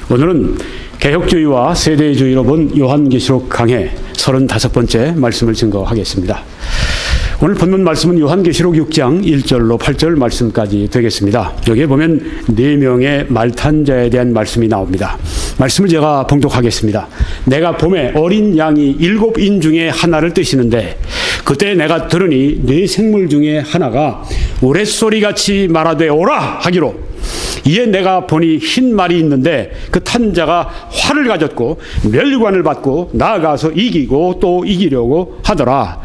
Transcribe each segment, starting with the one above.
오늘은 개혁주의와 세대주의로 본 요한계시록 강해 35번째 말씀을 증거하겠습니다. 오늘 본문 말씀은 요한계시록 6장 1절로 8절 말씀까지 되겠습니다. 여기에 보면 4명의 말탄 자에 대한 말씀이 나옵니다. 말씀을 제가 봉독하겠습니다. 내가 봄에 어린 양이 7인 중에 하나를 뜨시는데 그때 내가 들으니 4 생물 중에 하나가 우레소리같이 말하되 오라 하기로, 이에 내가 보니 흰 말이 있는데 그 탄 자가 활을 가졌고 멸관을 받고 나아가서 이기고 또 이기려고 하더라.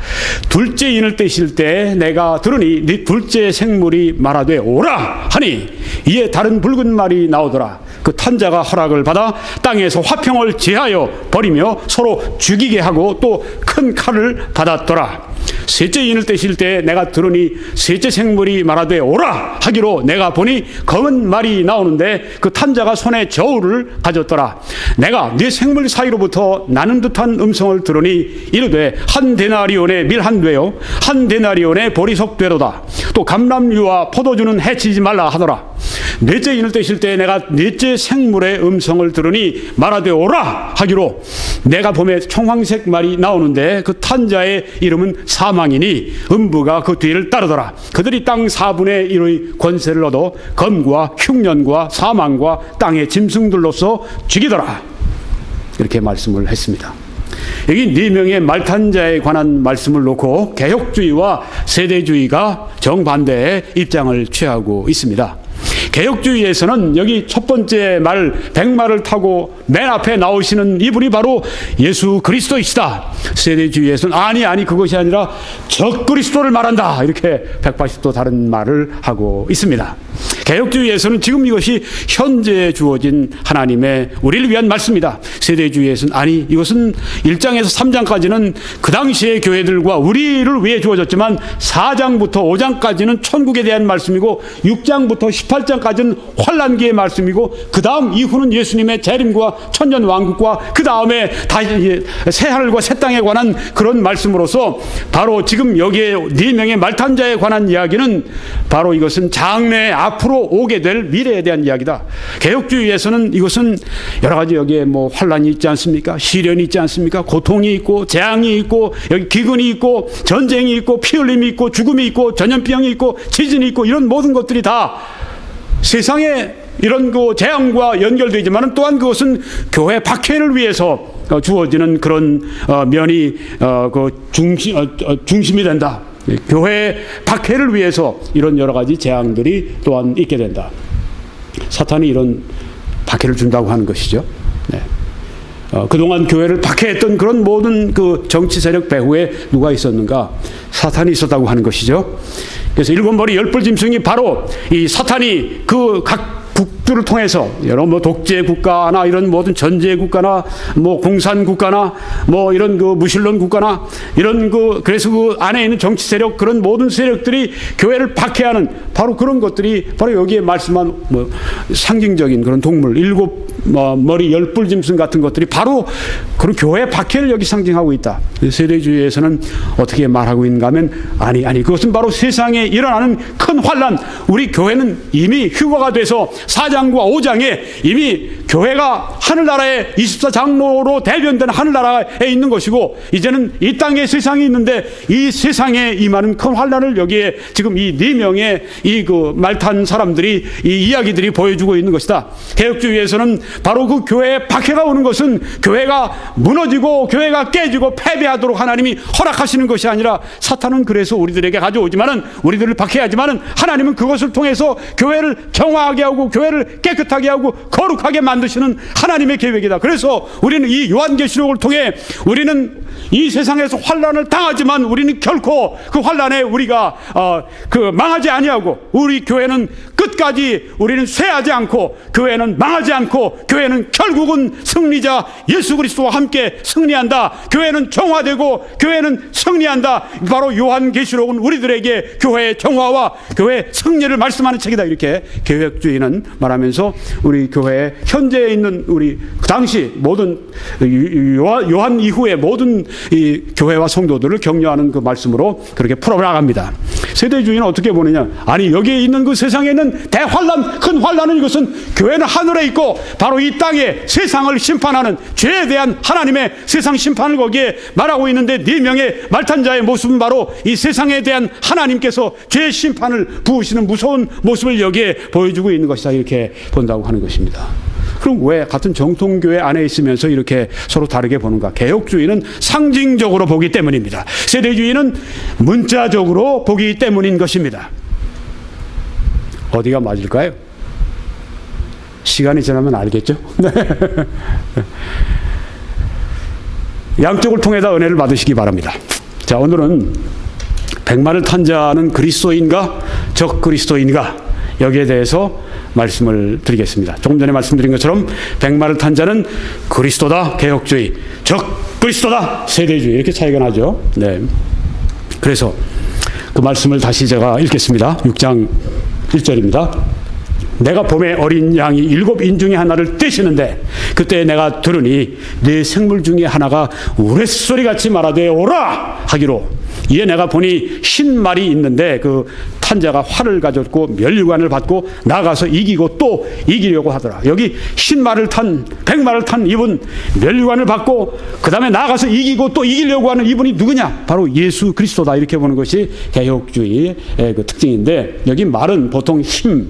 둘째 인을 떼실 때 내가 들으니 네 둘째 생물이 말하되 오라 하니, 이에 다른 붉은 말이 나오더라. 그 탄 자가 허락을 받아 땅에서 화평을 제하여 버리며 서로 죽이게 하고 또 큰 칼을 받았더라. 셋째 인을 떼실 때 내가 들으니 셋째 생물이 말하되 오라 하기로, 내가 보니 검은 말이 나오는데 그 탄 자가 손에 저울을 가졌더라. 내가 네 생물 사이로부터 나는 듯한 음성을 들으니 이르되 한 데나리온의 밀 한 되요 한 데나리온의 보리석 되도다. 또 감람류와 포도주는 해치지 말라 하더라. 넷째 인을 떼실 때 내가 넷째 생물의 음성을 들으니 말하되 오라 하기로, 내가 봄에 청황색 말이 나오는데 그 탄 자의 이름은 사망이니 음부가 그 뒤를 따르더라. 그들이 땅 4분의 1의 권세를 얻어 검과 흉년과 사망과 땅의 짐승들로서 죽이더라. 이렇게 말씀을 했습니다. 여기 4명의 말탄자에 관한 말씀을 놓고 개혁주의와 세대주의가 정반대의 입장을 취하고 있습니다. 개혁주의에서는 여기 첫 번째 말, 백마를 타고 맨 앞에 나오시는 이분이 바로 예수 그리스도이시다. 세대주의에서는 아니 그것이 아니라 적그리스도를 말한다. 이렇게 180도 다른 말을 하고 있습니다. 개혁주의에서는 지금 이것이 현재 주어진 하나님의 우리를 위한 말씀이다. 세대주의에서는 아니, 이것은 1장에서 3장까지는 그 당시의 교회들과 우리를 위해 주어졌지만 4장부터 5장까지는 천국에 대한 말씀이고 6장부터 18장까지는 환난기의 말씀이고 그 다음 이후는 예수님의 재림과 천년왕국과 그 다음에 다시 새하늘과 새 땅에 관한 그런 말씀으로서 바로 지금 여기에 4명의 말탄자에 관한 이야기는 바로 이것은 장래 앞으로 오게 될 미래에 대한 이야기다. 개혁주의에서는 이것은 여러 가지 여기에 뭐 환난이 있지 않습니까? 시련이 있지 않습니까? 고통이 있고 재앙이 있고 여기 기근이 있고 전쟁이 있고 피 흘림이 있고 죽음이 있고 전염병이 있고 지진이 있고 이런 모든 것들이 다 세상에 이런 그 재앙과 연결되지만 또한 그것은 교회 박해를 위해서 주어지는 그런 면이 그 중심이 된다. 교회 박해를 위해서 이런 여러 가지 재앙들이 또한 있게 된다. 사탄이 이런 박해를 준다고 하는 것이죠. 네. 그동안 교회를 박해했던 그런 모든 그 정치 세력 배후에 누가 있었는가? 사탄이 있었다고 하는 것이죠. 그래서 7머리 10뿔짐승이 바로 이 사탄이 그 각 국들을 통해서 여러 뭐 독재 국가나 이런 모든 전제 국가나 뭐 공산 국가나 뭐 이런 그 무신론 국가나 이런 그래서 그 안에 있는 정치 세력 그런 모든 세력들이 교회를 박해하는 바로 그런 것들이 바로 여기에 말씀한 뭐 상징적인 그런 동물 7머리 10뿔짐승 같은 것들이 바로 그런 교회 박해를 여기 상징하고 있다. 세대주의에서는 어떻게 말하고 있는가 하면 아니 그것은 바로 세상에 일어나는 큰 환난, 우리 교회는 이미 휴거가 돼서 4장과 5장에 이미 교회가 하늘나라의 24장로로 대변된 하늘나라에 있는 것이고 이제는 이 땅에 세상이 있는데 이 세상에 임하는 큰 환난을 여기에 지금 이 4명의 이 그 말탄 사람들이 이 이야기들이 보여주고 있는 것이다. 개혁주의에서는 바로 그 교회에 박해가 오는 것은 교회가 무너지고 교회가 깨지고 패배하도록 하나님이 허락하시는 것이 아니라 사탄은 그래서 우리들에게 가져오지만은 우리들을 박해하지만은 하나님은 그것을 통해서 교회를 정화하게 하고 교회를 깨끗하게 하고 거룩하게 만드시는 하나님의 계획이다. 그래서 우리는 이 요한계시록을 통해 우리는 이 세상에서 환난을 당하지만 우리는 결코 그 환난에 우리가 망하지 아니하고 우리 교회는 끝까지 우리는 쇠하지 않고 교회는 망하지 않고 교회는 결국은 승리자 예수 그리스도와 함께 승리한다. 교회는 정화되고 교회는 승리한다. 바로 요한계시록은 우리들에게 교회의 정화와 교회의 승리를 말씀하는 책이다. 이렇게 개혁주의는 말하면서 우리 교회에 현재에 있는 우리 그 당시 모든 요한 이후의 모든 이 교회와 성도들을 격려하는 그 말씀으로 그렇게 풀어나갑니다. 세대주의는 어떻게 보느냐? 아니, 여기에 있는 그 세상에 있는 대환란, 큰 환란은 이것은 교회는 하늘에 있고 바로 이 땅에 세상을 심판하는 죄에 대한 하나님의 세상 심판을 거기에 말하고 있는데, 네 명의 말탄자의 모습은 바로 이 세상에 대한 하나님께서 죄의 심판을 부으시는 무서운 모습을 여기에 보여주고 있는 것이다, 이렇게 본다고 하는 것입니다. 그럼 왜 같은 정통교회 안에 있으면서 이렇게 서로 다르게 보는가? 개혁주의는 상징적으로 보기 때문입니다. 세대주의는 문자적으로 보기 때문인 것입니다. 어디가 맞을까요? 시간이 지나면 알겠죠? 양쪽을 통해서 은혜를 받으시기 바랍니다. 자, 오늘은 백마를 탄 자는 그리스도인가 적 그리스도인가, 여기에 대해서 말씀을 드리겠습니다. 조금 전에 말씀드린 것처럼 백마를 탄 자는 그리스도다, 개혁주의, 적 그리스도다, 세대주의, 이렇게 차이가 나죠. 네. 그래서 그 말씀을 다시 제가 읽겠습니다. 6장 1절입니다. 내가 봄에 어린 양이 7인 중에 하나를 떼시는데 그때 내가 들으니 네 생물 중에 하나가 우레소리같이 말하되 오라 하기로, 이에 내가 보니 흰 말이 있는데 그 탄자가 활을 가졌고 면류관을 받고 나가서 이기고 또 이기려고 하더라. 여기 흰 말을 탄, 백마를 탄 이분, 면류관을 받고 그 다음에 나가서 이기고 또 이기려고 하는 이분이 누구냐? 바로 예수 그리스도다, 이렇게 보는 것이 개혁주의의 그 특징인데, 여기 말은 보통 힘,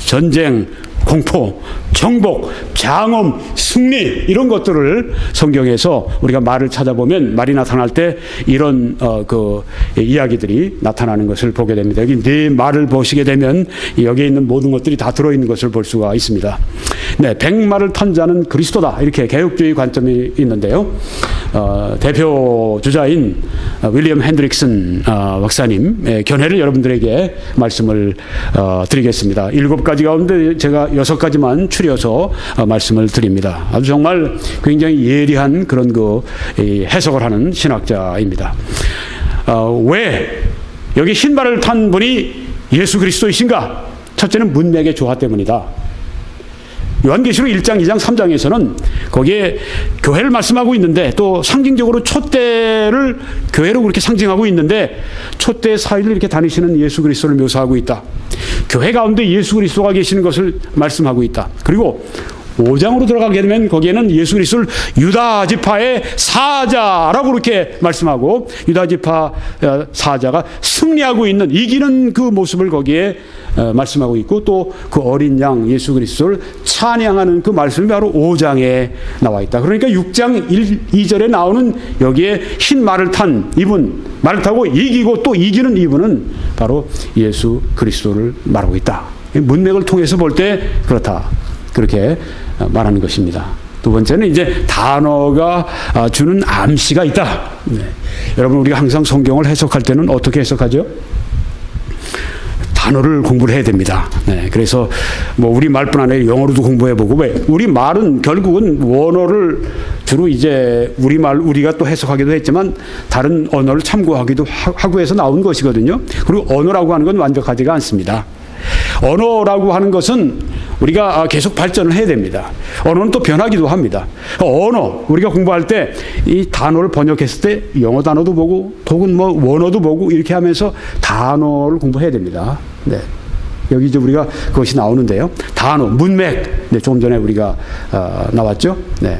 전쟁, 공포, 정복, 장엄, 승리, 이런 것들을 성경에서 우리가 말을 찾아보면, 말이 나타날 때 이런 그 이야기들이 나타나는 것을 보게 됩니다. 여기 네 말을 보시게 되면 여기에 있는 모든 것들이 다 들어있는 것을 볼 수가 있습니다. 네, 백마를 탄 자는 그리스도다, 이렇게 개혁주의 관점이 있는데요. 대표 주자인 윌리엄 핸드릭슨 박사님 견해를 여러분들에게 말씀을 드리겠습니다. 7가지 가운데 제가 6가지만 추려서 말씀을 드립니다. 아주 정말 굉장히 예리한 그런 그 해석을 하는 신학자입니다. 왜 여기 흰말을 탄 분이 예수 그리스도이신가? 첫째는 문맥의 조화 때문이다. 요한계시록 1장, 2장, 3장에서는 거기에 교회를 말씀하고 있는데, 또 상징적으로 촛대를 교회로 그렇게 상징하고 있는데, 촛대 사이를 이렇게 다니시는 예수 그리스도를 묘사하고 있다. 교회 가운데 예수 그리스도가 계시는 것을 말씀하고 있다. 그리고 5장으로 들어가게 되면 거기에는 예수 그리스도를 유다 지파의 사자라고 그렇게 말씀하고, 유다 지파 사자가 승리하고 있는, 이기는 그 모습을 거기에 말씀하고 있고, 또 그 어린 양 예수 그리스도를 찬양하는 그 말씀이 바로 5장에 나와 있다. 그러니까 6장 2절에 나오는 여기에 흰 말을 탄 이분, 말을 타고 이기고 또 이기는 이분은 바로 예수 그리스도를 말하고 있다. 문맥을 통해서 볼 때 그렇다, 그렇게 말하는 것입니다. 두 번째는 이제 단어가 주는 암시가 있다. 네. 여러분, 우리가 항상 성경을 해석할 때는 어떻게 해석하죠? 단어를 공부를 해야 됩니다. 네, 그래서 뭐 우리 말뿐 아니라 영어로도 공부해보고, 왜? 우리 말은 결국은 원어를 주로 이제 우리가 또 해석하기도 했지만 다른 언어를 참고하기도 하고 해서 나온 것이거든요. 그리고 언어라고 하는 건 완벽하지가 않습니다. 언어라고 하는 것은 우리가 계속 발전을 해야 됩니다. 언어는 또 변하기도 합니다. 언어, 우리가 공부할 때 이 단어를 번역했을 때 영어 단어도 보고 혹은 뭐 원어도 보고 이렇게 하면서 단어를 공부해야 됩니다. 네. 여기 이제 우리가 그것이 나오는데요. 단어, 문맥. 네, 조금 전에 우리가 나왔죠. 네.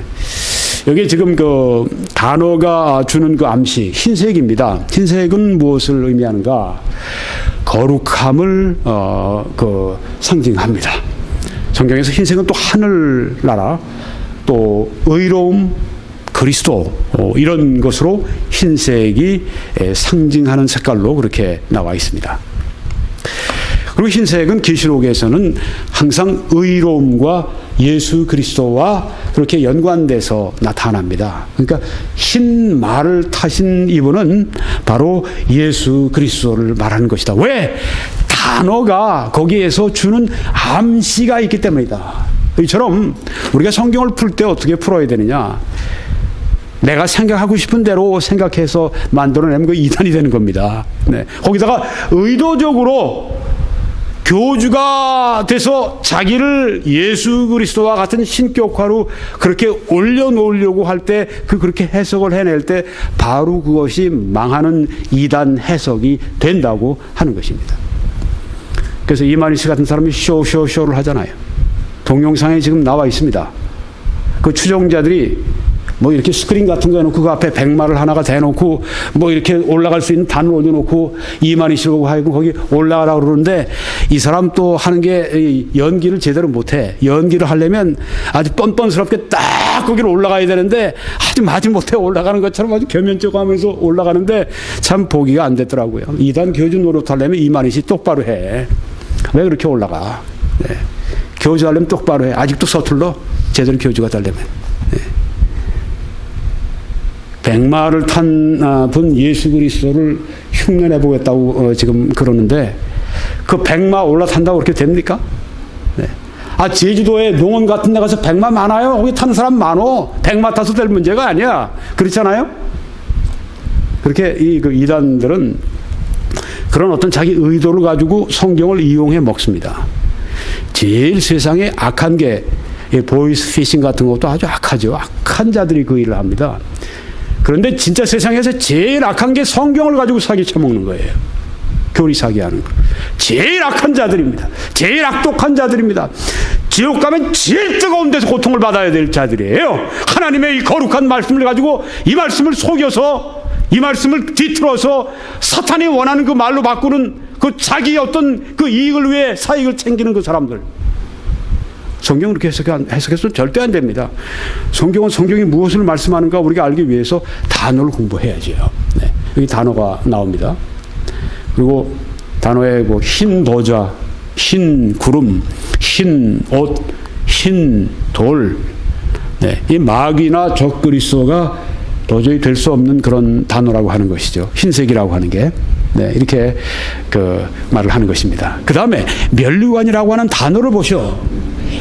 여기 지금 그 단어가 주는 그 암시, 흰색입니다. 흰색은 무엇을 의미하는가? 거룩함을 그 상징합니다. 성경에서 흰색은 또 하늘나라, 또 의로움, 그리스도, 이런 것으로 흰색이 상징하는 색깔로 그렇게 나와 있습니다. 그리고 흰색은 계시록에서는 항상 의로움과 예수 그리스도와 그렇게 연관돼서 나타납니다. 그러니까 흰 말을 타신 이분은 바로 예수 그리스도를 말하는 것이다. 왜? 단어가 거기에서 주는 암시가 있기 때문이다. 이처럼 우리가 성경을 풀 때 어떻게 풀어야 되느냐? 내가 생각하고 싶은 대로 생각해서 만들어내면 그 이단이 되는 겁니다. 네. 거기다가 의도적으로 교주가 돼서 자기를 예수 그리스도와 같은 신격화로 그렇게 올려놓으려고 할 때 그렇게 해석을 해낼 때 바로 그것이 망하는 이단 해석이 된다고 하는 것입니다. 그래서 이만희 씨 같은 사람이 쇼를 하잖아요. 동영상에 지금 나와 있습니다. 그 추종자들이 뭐 이렇게 스크린 같은 거 해놓고 그 앞에 백마를 하나가 대놓고 뭐 이렇게 올라갈 수 있는 단을 올려놓고 이만희 씨라고 하고 거기 올라가라고 그러는데 이 사람 또 하는 게 연기를 제대로 못해. 연기를 하려면 아주 뻔뻔스럽게 딱 거기를 올라가야 되는데 아주 마지못해 올라가는 것처럼 아주 겸연쩍 하면서 올라가는데 참 보기가 안 됐더라고요. 이단 교주 노릇하려면 이만희 씨 똑바로 해. 왜 그렇게 올라가? 네. 교주 하려면 똑바로 해. 아직도 서툴러. 제대로 교주가 되려면. 네. 백마를 탄 분 예수 그리스도를 흉내내 보겠다고 지금 그러는데 그 백마 올라탄다고 그렇게 됩니까? 네. 제주도에 농원 같은 데 가서 백마 많아요. 거기 타는 사람 많어. 백마 타서 될 문제가 아니야. 그렇잖아요? 그렇게 그 이단들은 그런 어떤 자기 의도를 가지고 성경을 이용해 먹습니다. 제일 세상에 악한 게 보이스 피싱 같은 것도 아주 악하죠. 악한 자들이 그 일을 합니다. 그런데 진짜 세상에서 제일 악한 게 성경을 가지고 사기 쳐먹는 거예요. 교리 사기하는 거. 제일 악한 자들입니다. 제일 악독한 자들입니다. 지옥 가면 제일 뜨거운 데서 고통을 받아야 될 자들이에요. 하나님의 이 거룩한 말씀을 가지고 이 말씀을 속여서 이 말씀을 뒤틀어서 사탄이 원하는 그 말로 바꾸는 그 자기 어떤 그 이익을 위해 사익을 챙기는 그 사람들. 성경을 그렇게 해석해서는 절대 안 됩니다. 성경은 성경이 무엇을 말씀하는가 우리가 알기 위해서 단어를 공부해야죠. 네. 여기 단어가 나옵니다. 그리고 단어에 뭐 흰 보좌, 흰 구름, 흰 옷, 흰 돌. 네. 이 마귀나 적그리스도가 도저히 될 수 없는 그런 단어라고 하는 것이죠. 흰색이라고 하는 게. 네, 이렇게 그 말을 하는 것입니다. 그 다음에 면류관이라고 하는 단어를 보셔.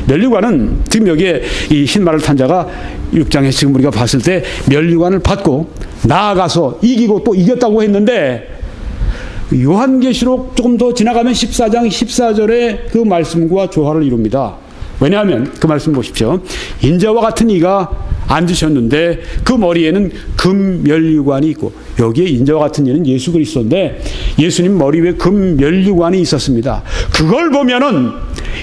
면류관은 지금 여기에 이 흰말을 탄 자가 6장에 지금 우리가 봤을 때 면류관을 받고 나아가서 이기고 또 이겼다고 했는데 요한계시록 조금 더 지나가면 14장 14절에 그 말씀과 조화를 이룹니다. 왜냐하면 그 말씀 보십시오. 인자와 같은 이가 앉으셨는데 그 머리에는 금면류관이 있고 여기에 인자와 같은 이는 예수 그리스도인데 예수님 머리 위에 금면류관이 있었습니다. 그걸 보면은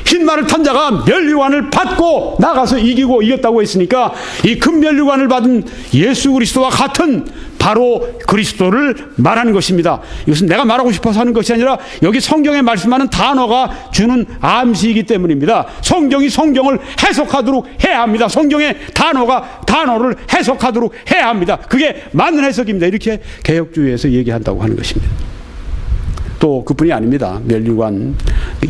흰말을 탄 자가 면류관을 받고 나가서 이기고 이겼다고 했으니까 이 금면류관을 받은 예수 그리스도와 같은 바로 그리스도를 말하는 것입니다. 이것은 내가 말하고 싶어서 하는 것이 아니라 여기 성경에 말씀하는 단어가 주는 암시이기 때문입니다. 성경이 성경을 해석하도록 해야 합니다. 성경의 단어가 단어를 해석하도록 해야 합니다. 그게 맞는 해석입니다. 이렇게 개혁주의에서 얘기한다고 하는 것입니다. 또 그뿐이 아닙니다. 면류관,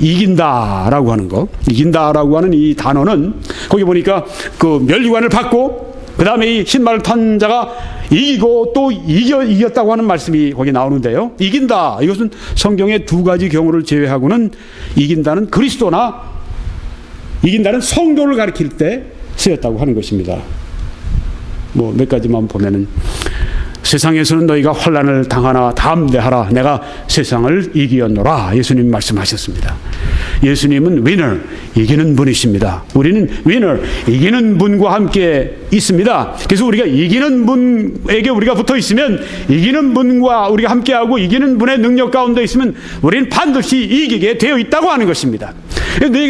이긴다라고 하는 거, 이긴다라고 하는 이 단어는 거기 보니까 그 면류관을 받고 그 다음에 이 흰말을 탄 자가 이기고 또 이겼다고 하는 말씀이 거기 나오는데요. 이긴다. 이것은 성경의 두 가지 경우를 제외하고는 이긴다는 그리스도나 이긴다는 성도를 가리킬 때 쓰였다고 하는 것입니다. 뭐 몇 가지만 보면은 세상에서는 너희가 환난을 당하나 담대하라. 내가 세상을 이기었노라. 예수님 말씀하셨습니다. 예수님은 위너, 이기는 분이십니다. 우리는 위너, 이기는 분과 함께 있습니다. 그래서 우리가 이기는 분에게 우리가 붙어 있으면 이기는 분과 우리가 함께하고 이기는 분의 능력 가운데 있으면 우리는 반드시 이기게 되어 있다고 하는 것입니다.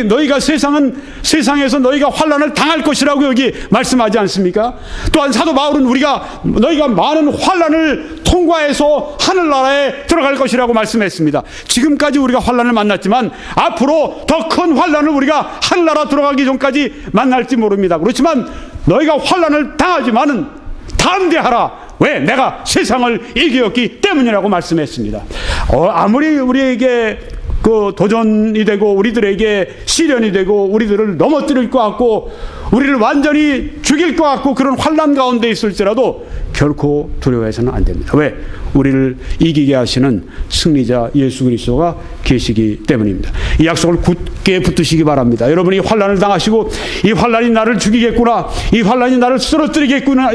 너희가 세상에서 너희가 환난을 당할 것이라고 여기 말씀하지 않습니까? 또한 사도 바울은 너희가 많은 환난을 통과해서 하늘나라에 들어갈 것이라고 말씀했습니다. 지금까지 우리가 환난을 만났지만 앞으로 더 큰 환난을 우리가 하늘나라 들어가기 전까지 만날지 모릅니다. 그렇지만 너희가 환난을 당하지만은 담대하라. 왜? 내가 세상을 이기었기 때문이라고 말씀했습니다. 아무리 우리에게 그 도전이 되고 우리들에게 시련이 되고 우리들을 넘어뜨릴 것 같고 우리를 완전히 죽일 것 같고 그런 환난 가운데 있을지라도 결코 두려워해서는 안 됩니다. 왜? 우리를 이기게 하시는 승리자 예수 그리스도가 계시기 때문입니다. 이 약속을 굳게 붙드시기 바랍니다. 여러분이 환난을 당하시고 이 환난이 나를 죽이겠구나, 이 환난이 나를 쓰러뜨리겠구나,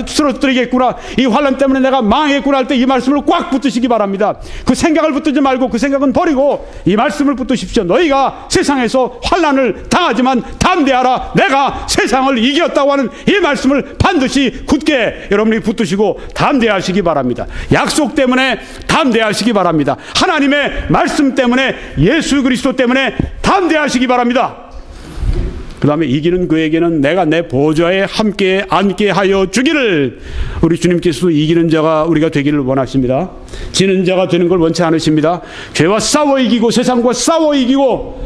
이 환난 때문에 내가 망하겠구나 할 때 이 말씀을 꽉 붙드시기 바랍니다. 그 생각을 붙들지 말고 그 생각은 버리고 이 말씀을 붙드십시오. 너희가 세상에서 환난을 당하지만 담대하라, 내가 세상을 이겼다고 하는 이 말씀을 반드시 굳게 여러분이 붙드시고 담대하시기 바랍니다. 약속 때문에 담대하시기 바랍니다. 하나님의 말씀 때문에, 예수 그리스도 때문에 담대하시기 바랍니다. 그 다음에 이기는 그에게는 내가 내 보좌에 함께 앉게 하여 주기를. 우리 주님께서도 이기는 자가 우리가 되기를 원하십니다. 지는 자가 되는 걸 원치 않으십니다. 죄와 싸워 이기고, 세상과 싸워 이기고,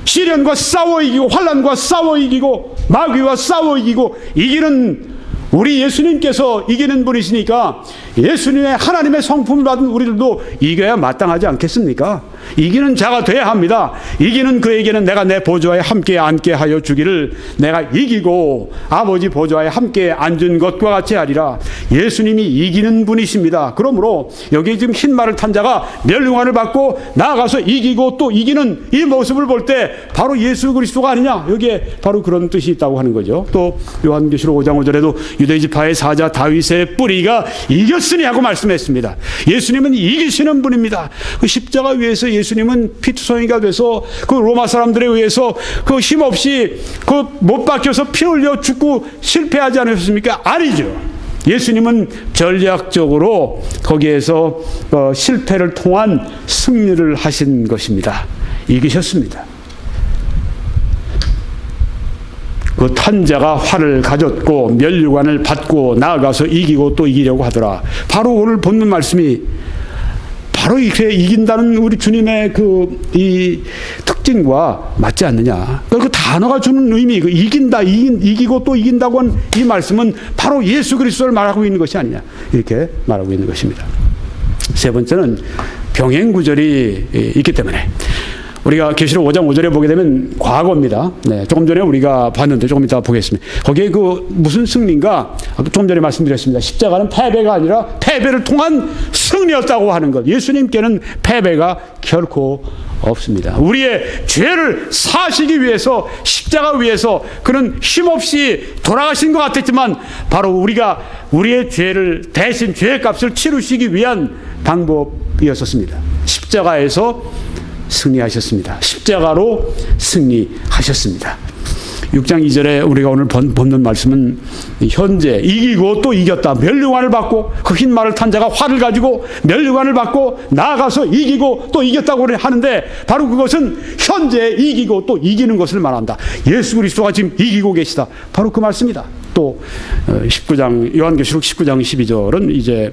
시련과 싸워 이기고, 환난과 싸워 이기고, 마귀와 싸워 이기고, 이기는 우리 예수님께서 이기는 분이시니까 예수님의 하나님의 성품을 받은 우리들도 이겨야 마땅하지 않겠습니까? 이기는 자가 돼야 합니다. 이기는 그에게는 내가 내 보좌에 함께 앉게 하여 주기를. 내가 이기고 아버지 보좌에 함께 앉은 것과 같이 하리라. 예수님이 이기는 분이십니다. 그러므로 여기 지금 흰말을 탄 자가 멸류관을 받고 나아가서 이기고 또 이기는 이 모습을 볼 때 바로 예수 그리스도가 아니냐, 여기에 바로 그런 뜻이 있다고 하는 거죠. 또 요한계시록 5장 5절에도 유대지파의 사자 다윗의 뿌리가 이겼으니 하고 말씀했습니다. 예수님은 이기시는 분입니다. 그 십자가 위에서 예수님은 피투성이가 돼서 그 로마 사람들에 의해서 그 힘없이 그 못 박혀서 피 흘려 죽고 실패하지 않으셨습니까? 아니죠. 예수님은 전략적으로 거기에서 실패를 통한 승리를 하신 것입니다. 이기셨습니다. 그 탄자가 활을 가졌고 면류관을 받고 나아가서 이기고 또 이기려고 하더라. 바로 오늘 본문 말씀이 바로 이렇게 이긴다는 우리 주님의 이 특징과 맞지 않느냐. 그 단어가 주는 의미, 그 이긴다, 이기고 또 이긴다고 한 이 말씀은 바로 예수 그리스도를 말하고 있는 것이 아니냐, 이렇게 말하고 있는 것입니다. 세 번째는 병행 구절이 있기 때문에 우리가 계시록 5장 5절에 보게 되면 과거입니다. 네, 조금 전에 우리가 봤는데 조금 이따 보겠습니다. 거기에 그 무슨 승리인가? 조금 전에 말씀드렸습니다. 십자가는 패배가 아니라 패배를 통한 승리였다고 하는 것. 예수님께는 패배가 결코 없습니다. 우리의 죄를 사시기 위해서 십자가 위에서 그는 힘없이 돌아가신 것 같았지만 바로 우리가 우리의 죄를 대신 죄의 값을 치르시기 위한 방법이었었습니다. 십자가에서 승리하셨습니다. 십자가로 승리하셨습니다. 6장 2절에 우리가 오늘 본문 말씀은 현재 이기고 또 이겼다. 멸류관을 받고 그 흰 말을 탄 자가 활을 가지고 멸류관을 받고 나아가서 이기고 또 이겼다고 하는데 바로 그것은 현재 이기고 또 이기는 것을 말한다. 예수 그리스도가 지금 이기고 계시다. 바로 그 말씀이다. 또 19장 요한계시록 19장 12절은 이제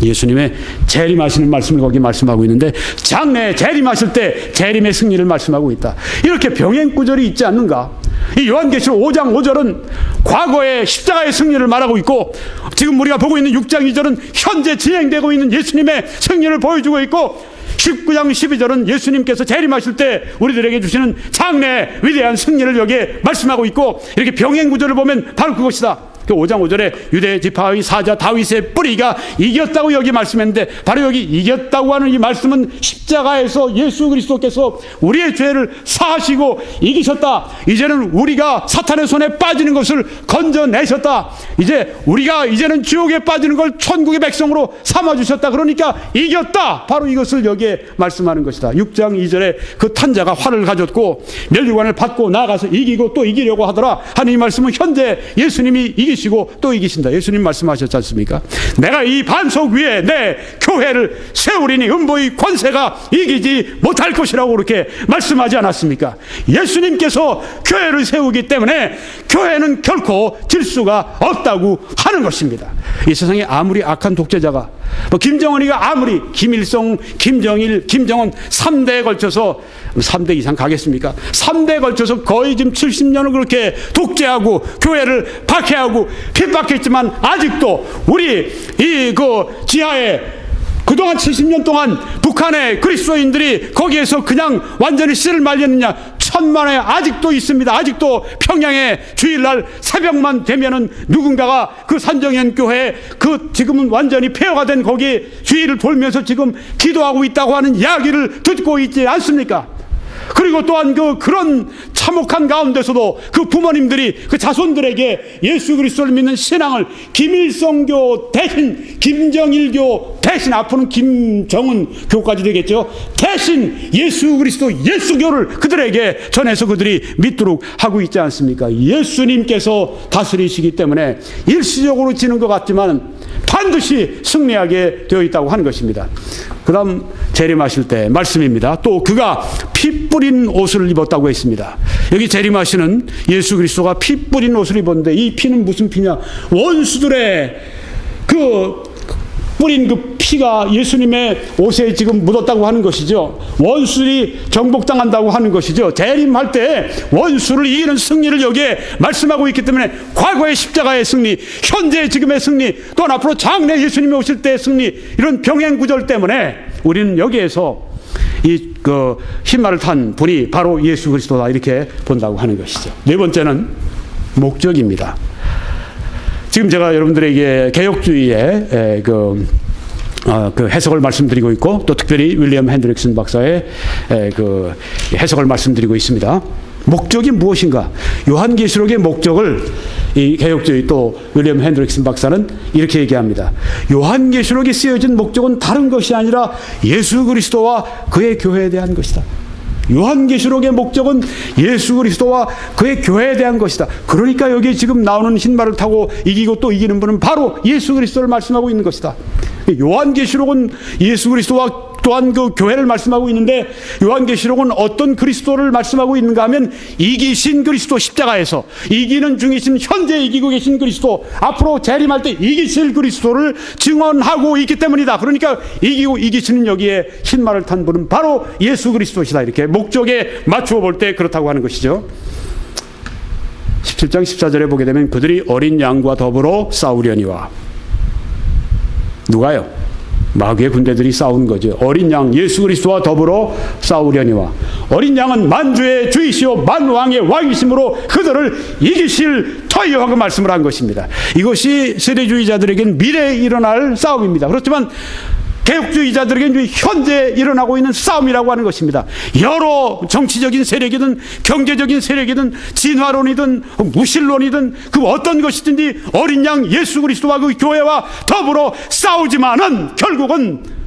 예수님의 재림하시는 말씀을 거기 말씀하고 있는데 장래에 재림하실 때 재림의 승리를 말씀하고 있다. 이렇게 병행 구절이 있지 않는가? 이 요한계시록 5장 5절은 과거의 십자가의 승리를 말하고 있고 지금 우리가 보고 있는 6장 2절은 현재 진행되고 있는 예수님의 승리를 보여주고 있고 19장 12절은 예수님께서 재림하실 때 우리들에게 주시는 장래의 위대한 승리를 여기에 말씀하고 있고 이렇게 병행 구절을 보면 바로 그것이다. 5장 5절에 유대 지파의 사자 다윗의 뿌리가 이겼다고 여기 말씀했는데 바로 여기 이겼다고 하는 이 말씀은 십자가에서 예수 그리스도께서 우리의 죄를 사하시고 이기셨다. 이제는 우리가 사탄의 손에 빠지는 것을 건져내셨다. 이제는 지옥에 빠지는 걸 천국의 백성으로 삼아주셨다. 그러니까 이겼다. 바로 이것을 여기에 말씀하는 것이다. 6장 2절에 그 탄자가 활을 가졌고 멸류관을 받고 나아가서 이기고 또 이기려고 하더라 하는 이 말씀은 현재 예수님이 이기시고 또 이기신다. 예수님 말씀하셨지 않습니까? 내가 이 반석 위에 내 교회를 세우리니 음보의 권세가 이기지 못할 것이라고 그렇게 말씀하지 않았습니까? 예수님께서 교회를 세우기 때문에 교회는 결코 질 수가 없다고 하는 것입니다. 이 세상에 아무리 악한 독재자가 김정은이가 아무리 김일성, 김정일, 김정은 3대에 걸쳐서 3대 이상 가겠습니까? 3대에 걸쳐서 거의 지금 70년을 그렇게 독재하고 교회를 박해하고 핍박했지만 아직도 우리 지하에 그동안 70년 동안 북한의 그리스도인들이 거기에서 그냥 완전히 씨를 말렸느냐? 천만에 아직도 있습니다. 아직도 평양에 주일날 새벽만 되면은 누군가가 그 산정현 교회 그 지금은 완전히 폐허가 된 거기 주일을 돌면서 지금 기도하고 있다고 하는 이야기를 듣고 있지 않습니까? 그리고 또한 그런 참혹한 가운데서도 그 부모님들이 그 자손들에게 예수 그리스도를 믿는 신앙을 김일성교 대신 김정일교 대신 앞으로는 김정은 교까지 되겠죠. 대신 예수 그리스도 예수교를 그들에게 전해서 그들이 믿도록 하고 있지 않습니까? 예수님께서 다스리시기 때문에 일시적으로 지는 것 같지만 반드시 승리하게 되어 있다고 하는 것입니다. 그 다음 재림하실 때 말씀입니다. 또 그가 피 뿌린 옷을 입었다고 했습니다. 여기 재림하시는 예수 그리스도가 피 뿌린 옷을 입었는데 이 피는 무슨 피냐? 원수들의 뿌린 그 피가 예수님의 옷에 지금 묻었다고 하는 것이죠. 원수들이 정복당한다고 하는 것이죠. 재림할 때 원수를 이기는 승리를 여기에 말씀하고 있기 때문에 과거의 십자가의 승리, 현재의 지금의 승리, 또한 앞으로 장래 예수님이 오실 때의 승리, 이런 병행구절 때문에 우리는 여기에서 흰말을 탄 분이 바로 예수 그리스도다 이렇게 본다고 하는 것이죠. 네 번째는 목적입니다. 지금 제가 여러분들에게 개혁주의의 그 해석을 말씀드리고 있고 또 특별히 윌리엄 핸드릭슨 박사의 그 해석을 말씀드리고 있습니다. 목적이 무엇인가? 요한계시록의 목적을 이 개혁주의 또 윌리엄 핸드릭슨 박사는 이렇게 얘기합니다. 요한계시록에 쓰여진 목적은 다른 것이 아니라 예수 그리스도와 그의 교회에 대한 것이다. 요한계시록의 목적은 예수 그리스도와 그의 교회에 대한 것이다. 그러니까 여기 지금 나오는 흰말을 타고 이기고 또 이기는 분은 바로 예수 그리스도를 말씀하고 있는 것이다. 요한계시록은 예수 그리스도와 또한 그 교회를 말씀하고 있는데 요한계시록은 어떤 그리스도를 말씀하고 있는가 하면 이기신 그리스도, 십자가에서 이기는 중이신 현재 이기고 계신 그리스도, 앞으로 재림할 때 이기실 그리스도를 증언하고 있기 때문이다. 그러니까 이기고 이기시는 여기에 흰말을 탄 분은 바로 예수 그리스도시다. 이렇게 목적에 맞추어 볼 때 그렇다고 하는 것이죠. 17장 14절에 보게 되면 그들이 어린 양과 더불어 싸우려니와, 누가요? 마귀의 군대들이 싸운 거죠. 어린 양 예수 그리스도와 더불어 싸우려니와, 어린 양은 만주의 주이시오 만왕의 왕이심으로 그들을 이기실 터이요 하고 말씀을 한 것입니다. 이것이 세대주의자들에게는 미래에 일어날 싸움입니다. 그렇지만 개혁주의자들에게는 현재 일어나고 있는 싸움이라고 하는 것입니다. 여러 정치적인 세력이든 경제적인 세력이든 진화론이든 무신론이든 그 어떤 것이든지 어린 양 예수 그리스도와 그 교회와 더불어 싸우지만은 결국은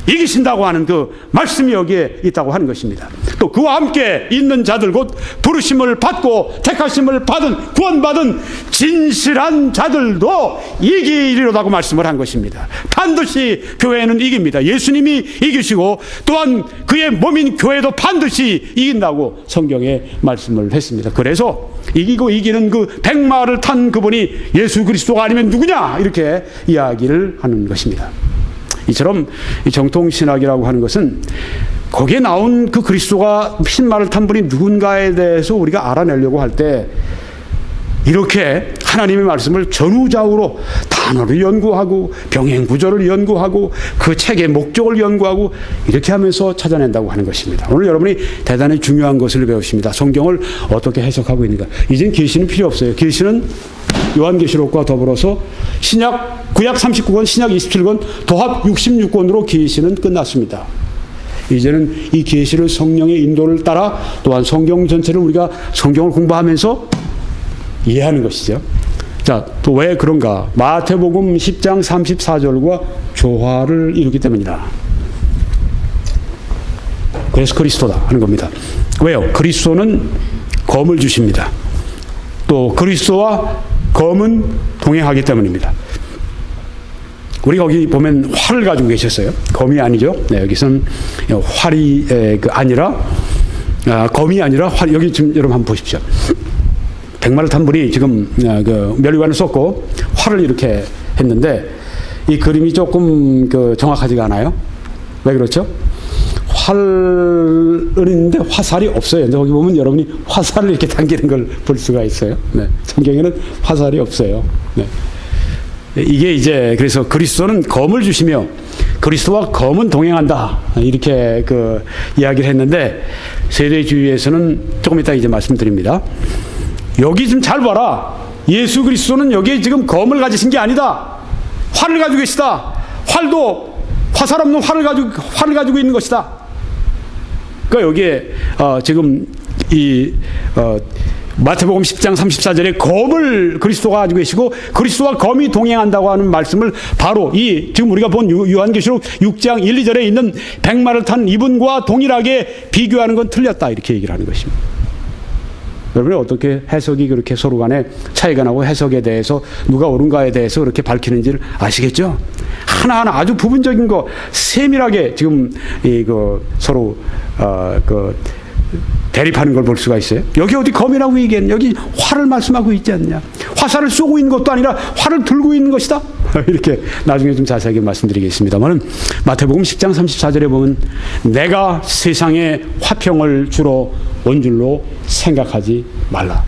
이기신다고 하는 그 말씀이 여기에 있다고 하는 것입니다. 또 그와 함께 있는 자들, 곧 부르심을 받고 택하심을 받은 구원받은 진실한 자들도 이기리로다고 말씀을 한 것입니다. 반드시 교회는 이깁니다. 예수님이 이기시고 또한 그의 몸인 교회도 반드시 이긴다고 성경에 말씀을 했습니다. 그래서 이기고 이기는 그 백마를 탄 그분이 예수 그리스도가 아니면 누구냐 이렇게 이야기를 하는 것입니다. 이처럼 정통신학이라고 하는 것은 거기에 나온 그 그리스도가 흰말을 탄 분이 누군가에 대해서 우리가 알아내려고 할 때 이렇게 하나님의 말씀을 전후좌우로 단어를 연구하고 병행구절을 연구하고 그 책의 목적을 연구하고 이렇게 하면서 찾아낸다고 하는 것입니다. 오늘 여러분이 대단히 중요한 것을 배우십니다. 성경을 어떻게 해석하고 있는가. 이젠 계시는 필요 없어요. 계시는 요한계시록과 더불어서 구약 39권, 신약 27권, 도합 66권으로 계시는 끝났습니다. 이제는 이 계시를 성령의 인도를 따라 또한 성경 전체를 우리가 성경을 공부하면서 이해하는 것이죠. 자, 또 왜 그런가? 마태복음 10장 34절과 조화를 이루기 때문이다. 그래서 그리스도다 하는 겁니다. 왜요? 그리스도는 검을 주십니다. 또 그리스도와 검은 동행하기 때문입니다. 우리 거기 보면 활을 가지고 계셨어요. 검이 아니죠. 네, 여기서는 활이 아니라 검이 아니라 활. 여기 지금 여러분 한번 보십시오. 백마를 탄 분이 지금 그 면류관을 썼고 활을 이렇게 했는데 이 그림이 조금 정확하지가 않아요. 왜 그렇죠? 활은 있는데 화살이 없어요. 이제 거기 보면 여러분이 화살을 이렇게 당기는 걸 볼 수가 있어요. 네. 성경에는 화살이 없어요. 네. 이게 이제 그래서 그리스도는 검을 주시며 그리스도와 검은 동행한다. 이렇게 그 이야기를 했는데 세대주의에서는 조금 이따 이제 말씀드립니다. 여기 좀 잘 봐라. 예수 그리스도는 여기에 지금 검을 가지신 게 아니다. 활을 가지고 계시다. 활도 화살 없는 활을 가지고 있는 것이다. 그러니까 여기에 지금 이 마태복음 10장 34절에 검을 그리스도가 가지고 계시고 그리스도와 검이 동행한다고 하는 말씀을 바로 이 지금 우리가 본 요한계시록 6장 1, 2절에 있는 백마를 탄 이분과 동일하게 비교하는 건 틀렸다. 이렇게 얘기를 하는 것입니다. 여러분이 어떻게 해석이 그렇게 서로 간에 차이가 나고 해석에 대해서 누가 옳은가에 대해서 그렇게 밝히는지를 아시겠죠? 하나하나 아주 부분적인 거 세밀하게 지금 서로 대립하는 걸 볼 수가 있어요. 여기 어디 검이라고 얘기했냐? 여기 활을 말씀하고 있지 않냐? 화살을 쏘고 있는 것도 아니라 활을 들고 있는 것이다. 이렇게 나중에 좀 자세하게 말씀드리겠습니다만 마태복음 10장 34절에 보면 내가 세상에 화평을 주러 온 줄로 생각하지 말라.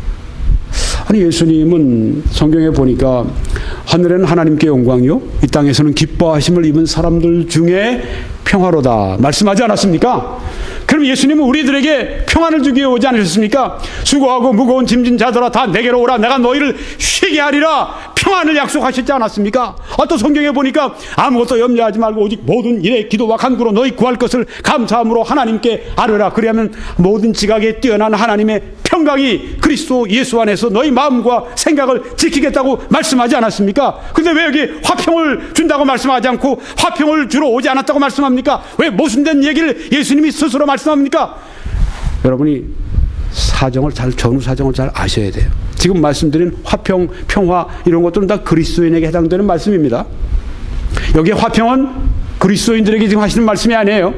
아니 예수님은 성경에 보니까 하늘에는 하나님께 영광이요 이 땅에서는 기뻐하심을 입은 사람들 중에 평화로다 말씀하지 않았습니까? 그럼 예수님은 우리들에게 평안을 주기 위해 오지 않으셨습니까? 수고하고 무거운 짐진 자들아 다 내게로 오라 내가 너희를 쉬게 하리라 평안을 약속하셨지 않았습니까? 또 성경에 보니까 아무것도 염려하지 말고 오직 모든 일에 기도와 간구로 너희 구할 것을 감사함으로 하나님께 아뢰라. 그리하면 모든 지각에 뛰어난 하나님의 평강이 그리스도 예수 안에서 너희 마음과 생각을 지키겠다고 말씀하지 않았습니까? 근데 왜 여기 화평을 준다고 말씀하지 않고 화평을 주러 오지 않았다고 말씀합니까? 왜 모순된 얘기를 예수님이 스스로 말씀합니까? 여러분이 전후 사정을 잘 아셔야 돼요. 지금 말씀드린 화평, 평화 이런 것들은 다 그리스도인에게 해당되는 말씀입니다. 여기 화평은 그리스도인들에게 지금 하시는 말씀이 아니에요.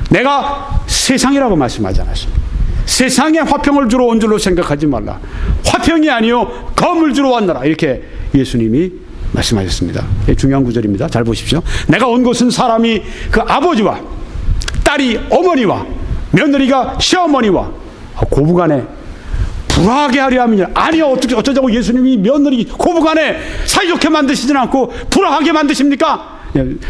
내가 세상이라고 말씀하지 않았습니다. 세상에 화평을 주러 온 줄로 생각하지 말라. 화평이 아니요 검을 주러 왔노라. 이렇게 예수님이 말씀하셨습니다. 중요한 구절입니다. 잘 보십시오. 내가 온 것은 사람이 그 아버지와 딸이 어머니와 며느리가 시어머니와 고부간에 불화하게 하려 함이냐. 아니요 어쩌자고 예수님이 며느리 고부간에 사이좋게 만드시진 않고 불화하게 만드십니까?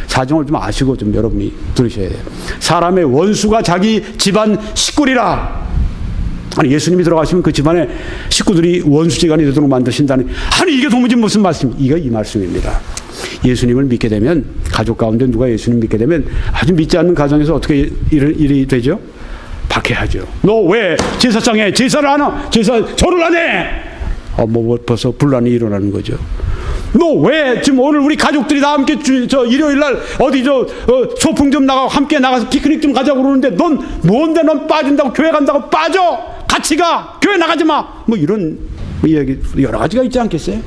사정을 좀 아시고 좀 여러분이 들으셔야 돼요. 사람의 원수가 자기 집안 식구리라. 아니 예수님이 들어가시면 그 집안에 식구들이 원수지간이 되도록 만드신다니. 아니 이게 도무지 무슨 말씀? 이거 이 말씀입니다. 예수님을 믿게 되면 가족 가운데 누가 예수님 믿게 되면 아주 믿지 않는 가정에서 어떻게 일이 되죠? 박해하죠. 너 왜 제사장에 제사를 안 하? 절을 안 해? 벌써 분란이 일어나는 거죠. 너 왜 지금 오늘 우리 가족들이 다 함께 일요일 날 어디 소풍 좀 나가고 함께 나가서 피크닉 좀 가자고 그러는데 넌 뭔데 넌 빠진다고 교회 간다고 빠져? 같이 가. 교회 나가지 마. 뭐 이런 이야기 여러 가지가 있지 않겠어요?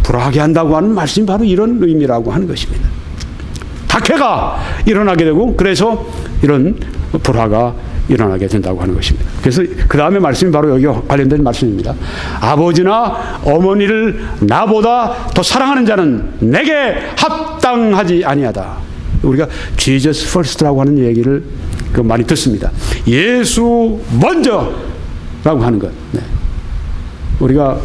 불화하게 한다고 하는 말씀이 바로 이런 의미라고 하는 것입니다. 박해가 일어나게 되고 그래서 이런 불화가 일어나게 된다고 하는 것입니다. 그래서 그 다음에 말씀이 바로 여기와 관련된 말씀입니다. 아버지나 어머니를 나보다 더 사랑하는 자는 내게 합당하지 아니하다. 우리가 Jesus first라고 하는 얘기를 많이 듣습니다. 예수 먼저라고 하는 것. 네. 우리가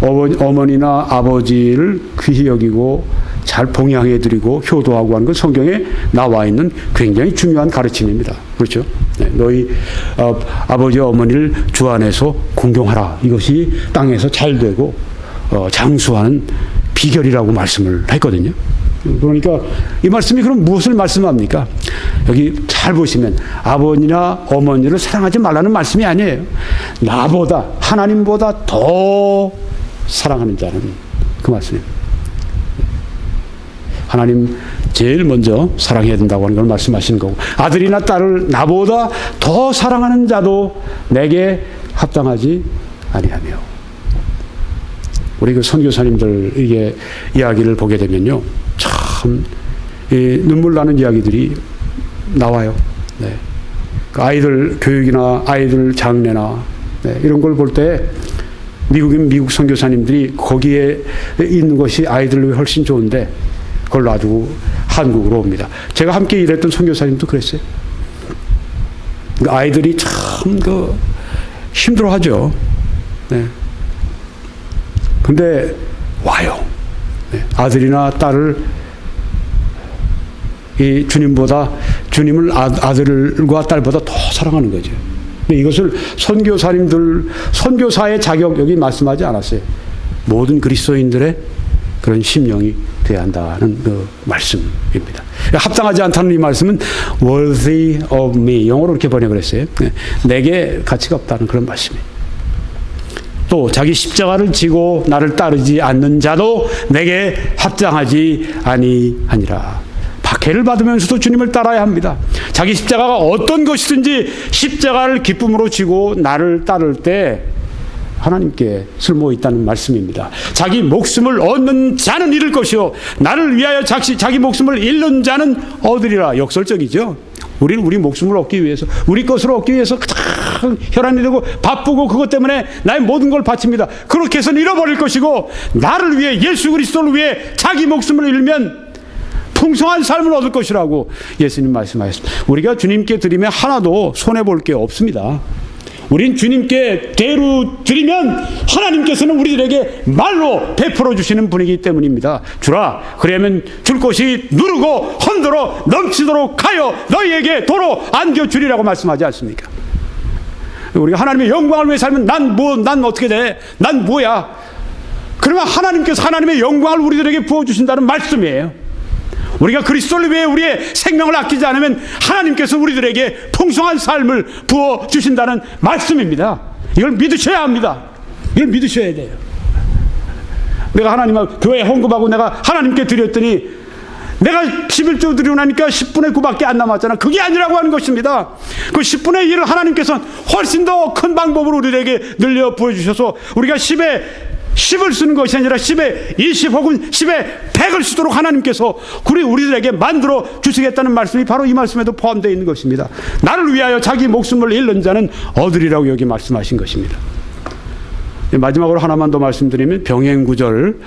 어머니나 아버지를 귀히 여기고 잘 봉양해드리고 효도하고 하는 건 성경에 나와 있는 굉장히 중요한 가르침입니다. 그렇죠? 네, 너희 아버지와 어머니를 주 안에서 공경하라. 이것이 땅에서 잘 되고 장수하는 비결이라고 말씀을 했거든요. 그러니까 이 말씀이 그럼 무엇을 말씀합니까? 여기 잘 보시면 아버지나 어머니를 사랑하지 말라는 말씀이 아니에요. 나보다 하나님보다 더 사랑하는 자는 그 말씀입니다. 하나님 제일 먼저 사랑해야 된다고 하는 걸 말씀하시는 거고 아들이나 딸을 나보다 더 사랑하는 자도 내게 합당하지 아니하며. 우리 그 선교사님들 이게 이야기를 보게 되면요 참 눈물 나는 이야기들이 나와요. 네. 그 아이들 교육이나 아이들 장례나 이런 걸 볼 때 미국 선교사님들이 거기에 있는 것이 아이들을 위해 훨씬 좋은데 그걸 놔두고 한국으로 옵니다. 제가 함께 일했던 선교사님도 그랬어요. 아이들이 참 힘들어하죠. 네. 근데 와요. 네. 아들이나 딸을 이 주님보다 주님을 아들과 딸보다 더 사랑하는 거죠. 근데 이것을 선교사의 자격 여기 말씀하지 않았어요. 모든 그리스도인들의 그런 심령이 되어야 한다는 그 말씀입니다. 합당하지 않다는 이 말씀은 worthy of me, 영어로 이렇게 번역을 했어요. 내게 가치가 없다는 그런 말씀이에요. 또 자기 십자가를 지고 나를 따르지 않는 자도 내게 합당하지 아니하니라. 박해를 받으면서도 주님을 따라야 합니다. 자기 십자가가 어떤 것이든지 십자가를 기쁨으로 지고 나를 따를 때 하나님께 쓸모 있다는 말씀입니다. 자기 목숨을 얻는 자는 잃을 것이요 나를 위하여 자기 목숨을 잃는 자는 얻으리라. 역설적이죠. 우리는 우리 목숨을 얻기 위해서, 우리 것을 얻기 위해서 혈안이 되고 바쁘고 그것 때문에 나의 모든 걸 바칩니다. 그렇게 해서는 잃어버릴 것이고, 나를 위해, 예수 그리스도를 위해 자기 목숨을 잃으면 풍성한 삶을 얻을 것이라고 예수님 말씀하셨습니다. 우리가 주님께 드리면 하나도 손해볼 게 없습니다. 우린 주님께 대로 드리면 하나님께서는 우리들에게 말로 베풀어 주시는 분이기 때문입니다. 주라, 그러면 줄 것이 누르고 흔들어 넘치도록 하여 너희에게 도로 안겨주리라고 말씀하지 않습니까? 우리가 하나님의 영광을 위해 살면 난 어떻게 돼? 난 뭐야? 그러면 하나님께서 하나님의 영광을 우리들에게 부어주신다는 말씀이에요. 우리가 그리스도를 위해 우리의 생명을 아끼지 않으면 하나님께서 우리들에게 풍성한 삶을 부어주신다는 말씀입니다. 이걸 믿으셔야 합니다. 이걸 믿으셔야 돼요. 내가 하나님을 교회에 헌금하고 내가 하나님께 드렸더니 내가 11조 드리고 나니까 10분의 9밖에 안 남았잖아. 그게 아니라고 하는 것입니다. 그 10분의 1을 하나님께서는 훨씬 더 큰 방법으로 우리에게 늘려 부어주셔서 우리가 10을 쓰는 것이 아니라 10에 20 혹은 10에 100을 쓰도록 하나님께서 우리들에게 만들어 주시겠다는 말씀이 바로 이 말씀에도 포함되어 있는 것입니다. 나를 위하여 자기 목숨을 잃는 자는 얻으리라고 여기 말씀하신 것입니다. 마지막으로 하나만 더 말씀드리면 병행구절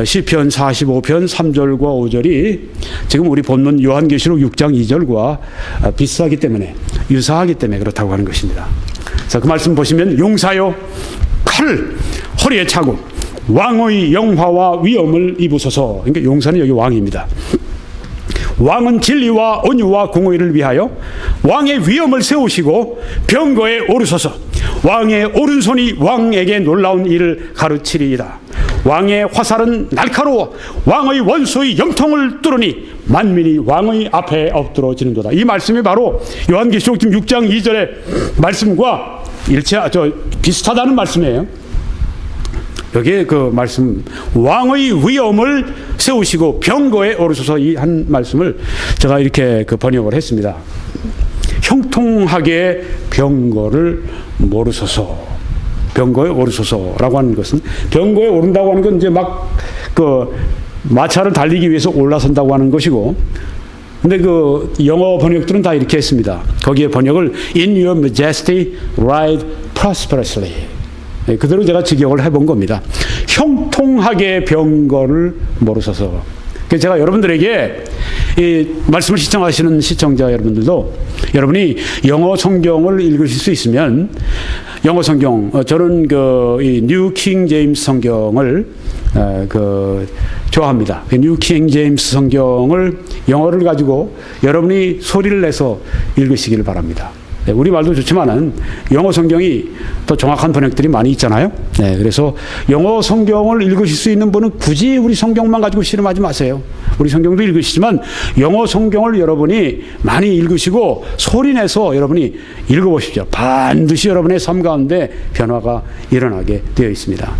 시편 45편 3절과 5절이 지금 우리 본문 요한계시록 6장 2절과 비슷하기 때문에, 유사하기 때문에 그렇다고 하는 것입니다. 자, 그 말씀 보시면 용사여 칼 허리에 차고 왕의 영화와 위엄을 입으소서. 그러니까 용사는 여기 왕입니다. 왕은 진리와 온유와 공의를 위하여 왕의 위엄을 세우시고 병거에 오르소서. 왕의 오른손이 왕에게 놀라운 일을 가르치리이다. 왕의 화살은 날카로워 왕의 원수의 영통을 뚫으니 만민이 왕의 앞에 엎드러지는도다. 이 말씀이 바로 요한계시록 6장 2절의 말씀과 비슷하다는 말씀이에요. 여기에 그 말씀, 왕의 위엄을 세우시고 병거에 오르소서, 이 한 말씀을 제가 이렇게 그 번역을 했습니다. 형통하게 병거를 모르소서. 병거에 오르소서라고 하는 것은, 병거에 오른다고 하는 건 이제 막 그 마차를 달리기 위해서 올라선다고 하는 것이고, 근데 그 영어 번역들은 다 이렇게 했습니다. 거기에 번역을 In your majesty ride prosperously. 그대로 제가 직역을 해본 겁니다. 형통하게 병거를 모르소서. 그래서 제가 여러분들에게 이 말씀을 시청하시는 시청자 여러분들도, 여러분이 영어 성경을 읽으실 수 있으면 영어 성경, 저는 이 뉴 킹 제임스 성경을 좋아합니다. 뉴 킹 제임스 성경을 영어를 가지고 여러분이 소리를 내서 읽으시기를 바랍니다. 네, 우리말도 좋지만은 영어 성경이 더 정확한 번역들이 많이 있잖아요. 네, 그래서 영어 성경을 읽으실 수 있는 분은 굳이 우리 성경만 가지고 씨름하지 마세요. 우리 성경도 읽으시지만 영어 성경을 여러분이 많이 읽으시고 소리내서 여러분이 읽어보십시오. 반드시 여러분의 삶 가운데 변화가 일어나게 되어 있습니다.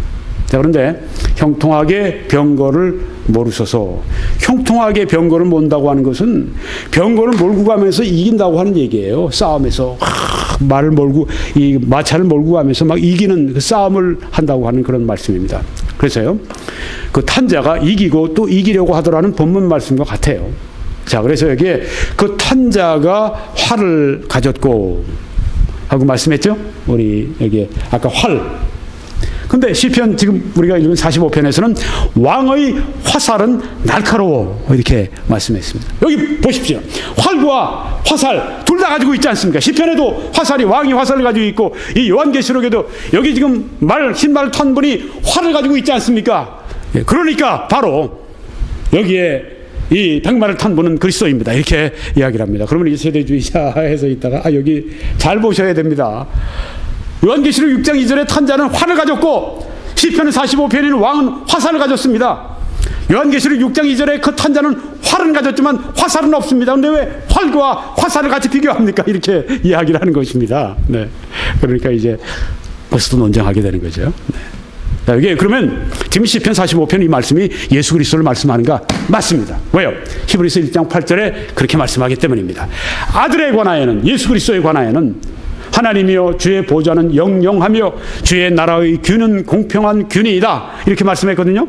자, 그런데 형통하게 병거를 모르소서. 형통하게 병거를 몬다고 하는 것은 병거를 몰고 가면서 이긴다고 하는 얘기예요. 싸움에서 말을 몰고, 이 마차를 몰고 가면서 막 이기는 그 싸움을 한다고 하는 그런 말씀입니다. 그래서요, 그 탄자가 이기고 또 이기려고 하더라는 본문 말씀과 같아요. 자, 그래서 여기에 그 탄자가 활을 가졌고 하고 말씀했죠. 우리 여기 아까 활. 근데 시편 지금 우리가 읽은 45편에서는 왕의 화살은 날카로워, 이렇게 말씀했습니다. 여기 보십시오. 활과 화살 둘 다 가지고 있지 않습니까? 시편에도 화살이, 왕이 화살을 가지고 있고, 이 요한계시록에도 여기 지금 흰말 탄 분이 활을 가지고 있지 않습니까? 그러니까 바로 여기에 이 백마를 탄 분은 그리스도입니다. 이렇게 이야기를 합니다. 그러면 이 세대주의자에서 있다가 여기 잘 보셔야 됩니다. 요한계시록 6장 2절에 탄 자는 활을 가졌고 시편 45편에는 왕은 화살을 가졌습니다. 요한계시록 6장 2절에 그 탄 자는 활은 가졌지만 화살은 없습니다. 그런데 왜 활과 화살을 같이 비교합니까? 이렇게 이야기를 하는 것입니다. 네. 그러니까 이제 벌써도 논쟁하게 되는 거죠. 네. 자, 이게 그러면 지금 시편 45편 이 말씀이 예수 그리스도를 말씀하는가? 맞습니다. 왜요? 히브리서 1장 8절에 그렇게 말씀하기 때문입니다. 아들에 관하여는, 예수 그리스도에 관하여는 하나님이여 주의 보좌는 영영하며 주의 나라의 균은 공평한 균이다. 이렇게 말씀했거든요.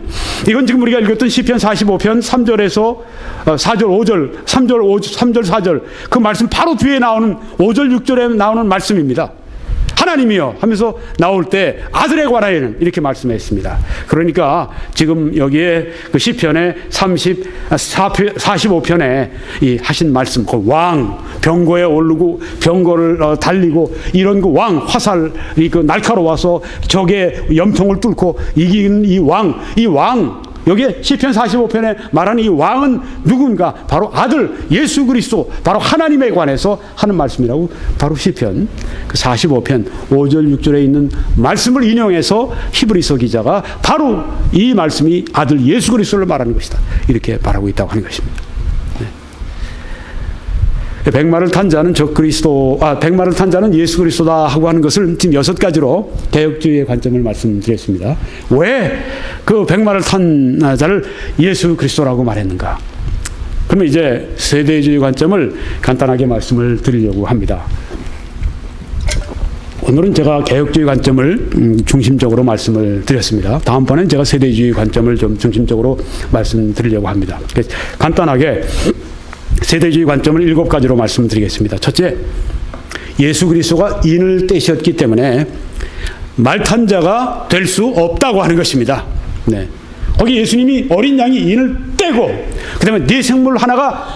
이건 지금 우리가 읽었던 시편 45편 3절에서 4절 5절 3절 4절 그 말씀 바로 뒤에 나오는 5절 6절에 나오는 말씀입니다. 하나님이여 하면서 나올 때 아들에 관하여는 이렇게 말씀했습니다. 그러니까 지금 여기에 그 시편의 45편에 이 하신 말씀, 그 왕, 병거에 오르고 병거를 달리고 이런 그 왕, 화살이 그 날카로워서 적의 염통을 뚫고 이긴 이 왕, 여기에 시편 45편에 말하는 이 왕은 누군가? 바로 아들 예수 그리스도, 바로 하나님에 관해서 하는 말씀이라고 바로 시편 45편 5절 6절에 있는 말씀을 인용해서 히브리서 기자가 바로 이 말씀이 아들 예수 그리스도를 말하는 것이다. 이렇게 말하고 있다고 하는 것입니다. 백마를 탄 자는 백마를 탄 자는 예수 그리스도다 하고 하는 것을 지금 6가지로 개혁주의의 관점을 말씀드렸습니다. 왜 그 백마를 탄 자를 예수 그리스도라고 말했는가? 그러면 이제 세대주의 관점을 간단하게 말씀을 드리려고 합니다. 오늘은 제가 개혁주의 관점을 중심적으로 말씀을 드렸습니다. 다음번엔 제가 세대주의 관점을 좀 중심적으로 말씀드리려고 합니다. 간단하게 세대주의 관점을 7가지로 말씀드리겠습니다. 첫째, 예수 그리스도가 인을 떼셨기 때문에 말탄 자가 될 수 없다고 하는 것입니다. 네. 거기 예수님이 어린 양이 인을 떼고 그 다음에 네 생물 하나가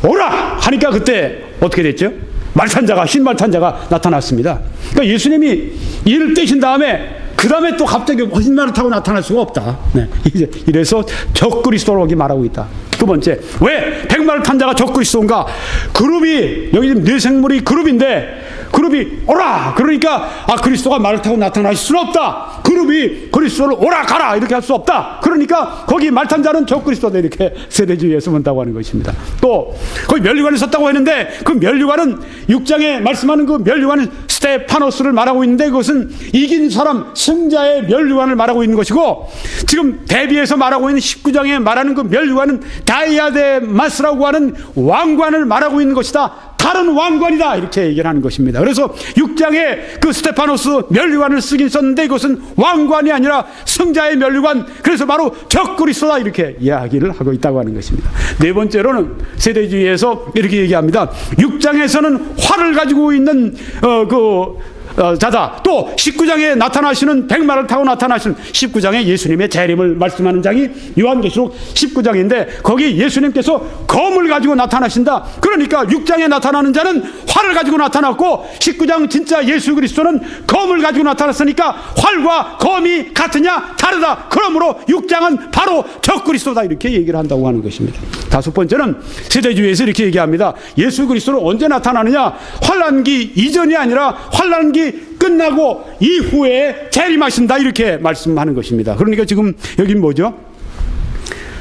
오라 하니까 그때 어떻게 됐죠? 말탄 자가, 흰 말탄 자가 나타났습니다. 그러니까 예수님이 인을 떼신 다음에 그 다음에 또 갑자기 흰 말을 타고 나타날 수가 없다. 네. 이래서 적그리스도로 여기 말하고 있다. 두 번째, 왜 백마를 탄 자가 적그리스도인가? 그룹이, 여기 지금 네 생물이 그룹인데, 그룹이 오라! 그러니까, 그리스도가 말을 타고 나타날 수는 없다! 그룹이 그리스도를 오라! 가라! 이렇게 할 수 없다! 그러니까, 거기 말 탄 자는 적그리스도다. 이렇게 세대주의에서 본다고 하는 것입니다. 또, 거기 면류관을 썼다고 했는데, 그 면류관은 6장에 말씀하는 그 면류관은 스테파노스를 말하고 있는데, 그것은 이긴 사람, 승자의 면류관을 말하고 있는 것이고, 지금 대비해서 말하고 있는 19장에 말하는 그 면류관은 다이아데마스라고 하는 왕관을 말하고 있는 것이다. 다른 왕관이다. 이렇게 얘기를 하는 것입니다. 그래서 6장에 그 스테파노스 면류관을 쓰긴 썼는데 이것은 왕관이 아니라 승자의 면류관, 그래서 바로 적그리스도다. 이렇게 이야기를 하고 있다고 하는 것입니다. 네 번째로는 세대주의에서 이렇게 얘기합니다. 6장에서는 활을 가지고 있는 자다. 또 19장에 나타나시는 백마를 타고 나타나시는 19장에 예수님의 재림을 말씀하는 장이 요한계시록 19장인데 거기 예수님께서 검을 가지고 나타나신다. 그러니까 6장에 나타나는 자는 활을 가지고 나타났고 19장 진짜 예수 그리스도는 검을 가지고 나타났으니까 활과 검이 같으냐? 다르다. 그러므로 6장은 바로 적그리스도다. 이렇게 얘기를 한다고 하는 것입니다. 다섯 번째는 세대주의에서 이렇게 얘기합니다. 예수 그리스도는 언제 나타나느냐? 환난기 이전이 아니라 환난기 끝나고 이후에 재림하신다. 이렇게 말씀하는 것입니다. 그러니까 지금 여기 뭐죠?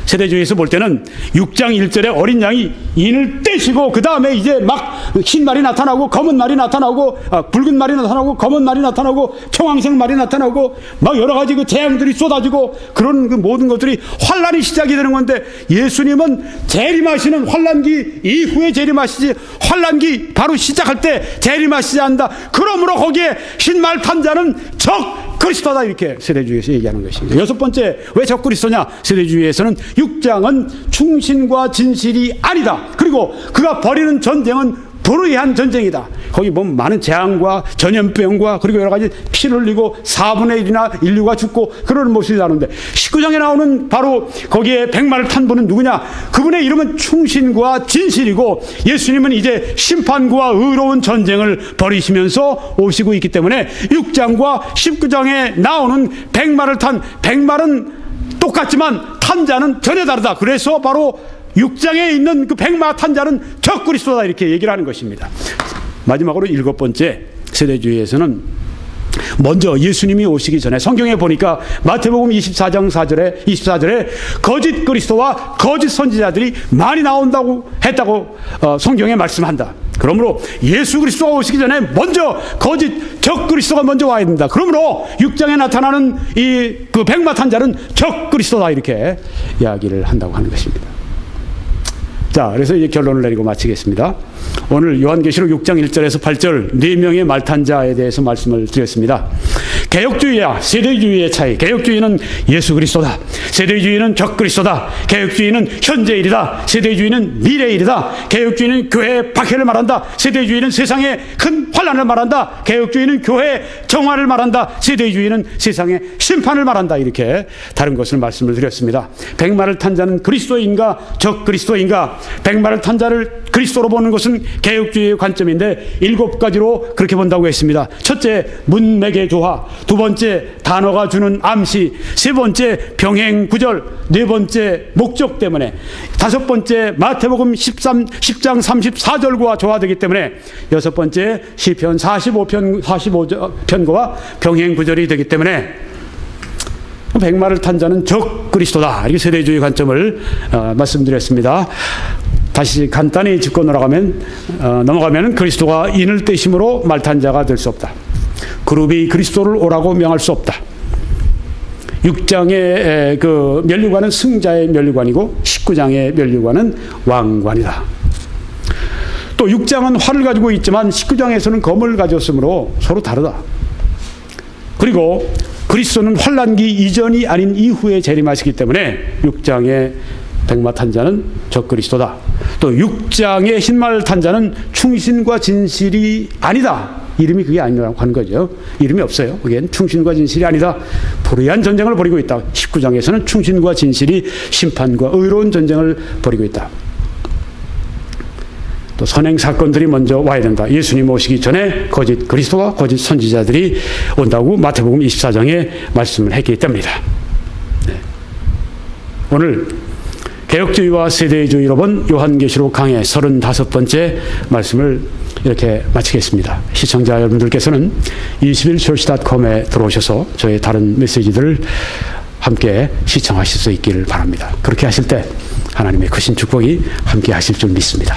세대주의에서 볼 때는 6장 1절에 어린 양이 인을 떼시고 그 다음에 이제 막 흰 말이 나타나고 검은 말이 나타나고 붉은 말이 나타나고 검은 말이 나타나고 청황색 말이 나타나고 막 여러 가지 그 재앙들이 쏟아지고 그런 그 모든 것들이 환란이 시작이 되는 건데 예수님은 재림하시는 환란기 이후에 재림하시지 환란기 바로 시작할 때 재림하시지 않는다. 그러므로 거기에 흰 말 탄 자는 적그리스도다. 이렇게 세대주의에서 얘기하는 것입니다. 여섯 번째, 왜 적그리스도냐? 세대주의에서는 6장은 충신과 진실이 아니다. 그리고 그가 벌이는 전쟁은 불의한 전쟁이다. 거기 보면 많은 재앙과 전염병과 그리고 여러 가지 피를 흘리고 4분의 1이나 인류가 죽고 그러는 모습이 나오는데 19장에 나오는 바로 거기에 백마를 탄 분은 누구냐? 그분의 이름은 충신과 진실이고 예수님은 이제 심판과 의로운 전쟁을 벌이시면서 오시고 있기 때문에 6장과 19장에 나오는 백마를 탄 백말은 똑같지만 탄 자는 전혀 다르다. 그래서 바로 6장에 있는 그 백마탄자는 적그리스도다 이렇게 얘기를 하는 것입니다. 마지막으로 7번째, 세대주의에서는 먼저 예수님이 오시기 전에 성경에 보니까 마태복음 24장 24절에 거짓 그리스도와 거짓 선지자들이 많이 나온다고 했다고 성경에 말씀한다. 그러므로 예수 그리스도가 오시기 전에 먼저 거짓 적 그리스도가 먼저 와야 된다. 그러므로 6장에 나타나는 그 백마탄자는 적 그리스도다 이렇게 이야기를 한다고 하는 것입니다. 자, 그래서 이제 결론을 내리고 마치겠습니다. 오늘 요한계시록 6장 1절에서 8절 4명의 말탄자에 대해서 말씀을 드렸습니다. 개혁주의와 세대주의의 차이. 개혁주의는 예수 그리스도다. 세대주의는 적그리스도다. 개혁주의는 현재일이다. 세대주의는 미래일이다. 개혁주의는 교회의 박해를 말한다. 세대주의는 세상의 큰 환난을 말한다. 개혁주의는 교회의 정화를 말한다. 세대주의는 세상의 심판을 말한다. 이렇게 다른 것을 말씀을 드렸습니다. 백마를 탄 자는 그리스도인가 적그리스도인가? 백마를 탄 자를 그리스도로 보는 것은 개혁주의의 관점인데 7가지로 그렇게 본다고 했습니다. 첫째, 문맥의 조화. 두 번째, 단어가 주는 암시. 세 번째, 병행 구절. 네 번째, 목적 때문에. 다섯 번째, 마태복음 10장 34절과 조화되기 때문에. 여섯 번째, 시편 45편과 병행 구절이 되기 때문에 백마를 탄 자는 적 그리스도다. 이렇게 세대주의 관점을 말씀드렸습니다. 다시 간단히 짚고 넘어가면 그리스도가 인을 떼심으로 말탄 자가 될 수 없다. 그룹이 그리스도를 오라고 명할 수 없다. 6장의 그 면류관은 승자의 면류관이고 19장의 면류관은 왕관이다. 또 6장은 활을 가지고 있지만 19장에서는 검을 가졌으므로 서로 다르다. 그리고 그리스도는 환난기 이전이 아닌 이후에 재림하시기 때문에 6장의 백마탄자는 적그리스도다. 또 6장의 흰말탄자는 충신과 진실이 아니다. 이름이 그게 아니라고 하는 거죠. 이름이 없어요. 그게 충신과 진실이 아니다. 불의한 전쟁을 벌이고 있다. 19장에서는 충신과 진실이 심판과 의로운 전쟁을 벌이고 있다. 또 선행 사건들이 먼저 와야 된다. 예수님 오시기 전에 거짓 그리스도와 거짓 선지자들이 온다고 마태복음 24장에 말씀을 했기 때문이다. 네. 오늘 개혁주의와 세대주의로 본 요한계시록 강해 35번째 말씀을 이렇게 마치겠습니다. 시청자 여러분들께서는 21church.com에 들어오셔서 저의 다른 메시지들을 함께 시청하실 수 있기를 바랍니다. 그렇게 하실 때 하나님의 크신 축복이 함께 하실 줄 믿습니다.